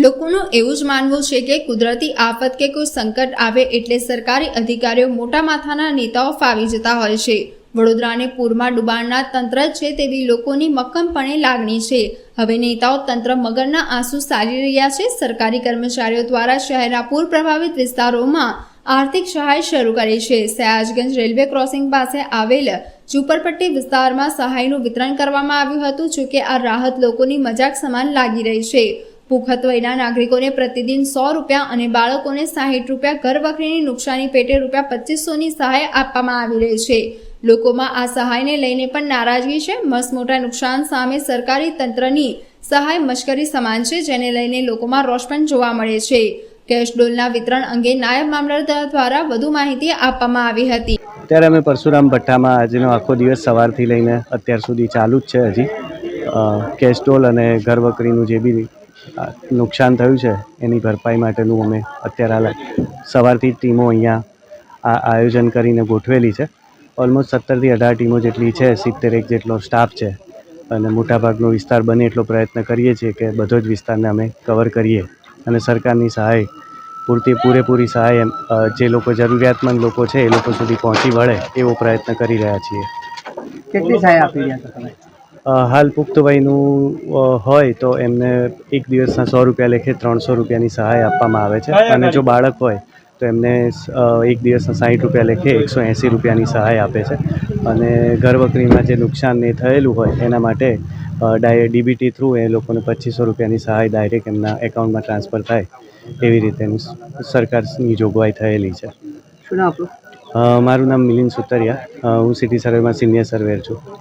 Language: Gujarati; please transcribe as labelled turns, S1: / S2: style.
S1: લોકોનું એવું જ માનવું છે કે કુદરતી આફત કે કોઈ સંકટ આવે એટલે સરકારી અધિકારીઓ મોટા માથાના નેતાઓ ફાવી જતા હોય છે. વડોદરાને પૂરમાં ડૂબાડનાર તંત્ર છે તેવી લોકોની મક્કમપણે લાગણી છે. હવે નેતાઓ તંત્ર મગરના આંસુ સારી રહ્યા છે. સરકારી કર્મચારીઓ દ્વારા શહેરના પૂર પ્રભાવિત વિસ્તારોમાં આર્થિક સહાય શરૂ કરી છે. સયાજગંજ રેલવે ક્રોસિંગ પાસે આવેલ ઝુંપડપટ્ટી વિસ્તારમાં સહાયનું વિતરણ કરવામાં આવ્યું હતું. જોકે આ રાહત લોકોની મજાક સમાન લાગી રહી છે. પુખ્ત વયના નાગરિકોને પ્રતિદિન 100 રૂપિયા અને બાળકોને 60 રૂપિયા, ઘર વખરીની નુકસાની પેટે રૂપિયા 2500ની સહાય આપવામાં આવી રહી છે. લોકોમાં આ સહાયને લઈને પણ નારાજગી છે. મસમોટા નુકસાન સામે સરકારી તંત્રની સહાય મશ્કરી સમાન છે, જેને લઈને લોકોમાં રોષ પણ જોવા મળે છે. કેશડોલના વિતરણ અંગે નાયબ મામલતદાર દ્વારા વધુ માહિતી આપવામાં આવી હતી.
S2: અત્યારે અમે પરશુરામ ભઠ્ઠામાં આજનો આખો દિવસ સવારથી લઈને અત્યાર સુધી ચાલુ જ છે. હજી કેશડોલ અને ઘર વખરીનું જે બી નુકસાન થયું છે એની ભરપાઈ માટેનું અમે અત્યારે સવારથી ટીમો અહીંયા આ આયોજન કરીને ગોઠવેલી છે. ઓલમોસ્ટ 17થી 18 ટીમો જેટલી છે, 70 જેટલો સ્ટાફ છે અને મોટાભાગનો વિસ્તાર બને એટલો પ્રયત્ન કરીએ છીએ કે બધો જ વિસ્તારને અમે કવર કરીએ અને સરકારની સહાય પૂરેપૂરી સહાય જે લોકો જરૂરિયાતમંદ લોકો છે એ લોકો સુધી પહોંચી વળે એવો પ્રયત્ન કરી રહ્યા છીએ.
S3: કેટલી સહાય આપી રહ્યા છો તમે?
S2: હાલ પુખ્ત વયનું હોય તો એમને એક દિવસના 100 રૂપિયા લેખે 300 રૂપિયાની સહાય આપવામાં આવે છે અને જો બાળક હોય તો એમને એક દિવસના 60 રૂપિયા લેખે 180 રૂપિયાની સહાય આપે છે અને ઘર વખરીમાં જે નુકસાન એ થયેલું હોય એના માટે ડીબીટી થ્રુ એ લોકોને 2500 રૂપિયાની સહાય ડાયરેક્ટ એમના એકાઉન્ટમાં ટ્રાન્સફર થાય એવી રીતેની સરકારની જોગવાઈ થયેલી છે.
S3: શું નામ આપનું?
S2: મારું નામ મિલિંદ સુતરિયા. હું સિટી સર્વેમાં સિનિયર સર્વેયર છું.